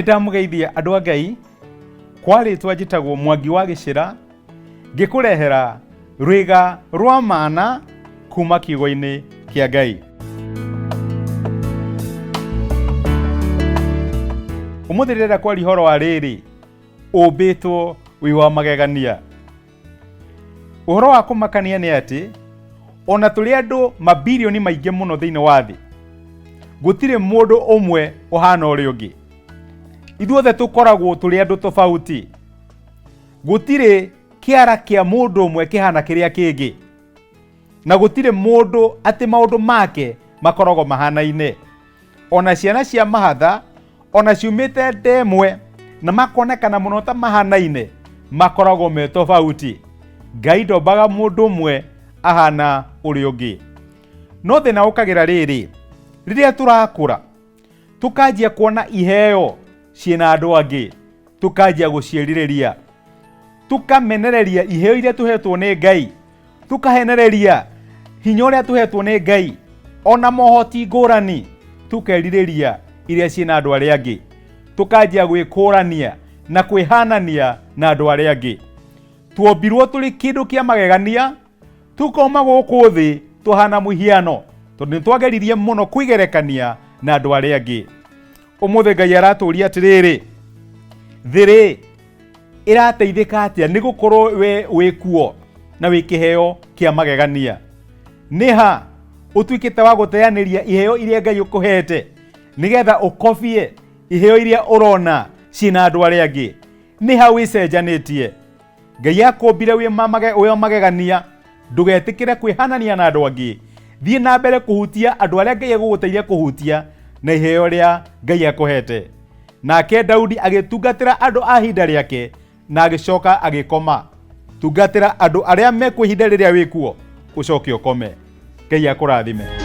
Nindamugeithia andu a Ngai kwaritwa njitagwo Mwangi wa Gicira ngikurehera rwiga rwa mana kuma kiugo-ini kia Ngai. Umuthi ndĩrenda kwaria horo wa riri umbitwo wi wa magegania. Uhoro wa kumakania ni ati ona tuli andu mabilioni maingi muno thiini wa thi, gutire mundu umwe uhana uri ungi. Ithuothe tukoragwo tuli andu tofauti, gutire kiara kia mundu umwe kihana kiria kingi, na gutire mundu ati maundu make makoragwo mahanaine. Ona ciana cia mahatha ona ciumite ndemwe na makonekana muno ta mahanaine makoragwo me tofauti. Ngai ndombaga mundu umwe ahana uri ungi. No thina ukagira riri, riria turakura tukanjia kuona iheo ciina andu angi, tukanjia guciiririria, tukamenereria iheo iria tuhetwo ni Ngai, tukahenereria hinya uria tuhetwo ni Ngai, ona mohoti ngurani tukeririria iria ciina andu aria angi, tukanjia gwikurania na kwihanania na andu aria angi. Tuombirwo tuli kindu kia magegania, tukoma guku thi tuhana muhiano tondu nitwageririe muno kwigerekania na andu aria angi. Umuthi Ngai araturia atiriri, thiri irateithika atia ni gukorwo we wikuo na wikiheo kia magegania? Niha utuikite wa guteaniria iheo iria Ngai ukuhete nigetha ukofie iheo iria urona ciina andu aria angi? Niha wicenjanitie? Ngai akumbire wi magegania, ndugetikire kwihanania na andu angi. Thie na mbere kuhutia andu aria Ngai eguguteithia kuhutia na iheo ria Ngai akuhete. Nake Daudi agitungatira andu a hinda riake na agicoka agikoma. Tungatira andu aria me ku hinda riria wikuo ucoke ukome. Ngai akurathime.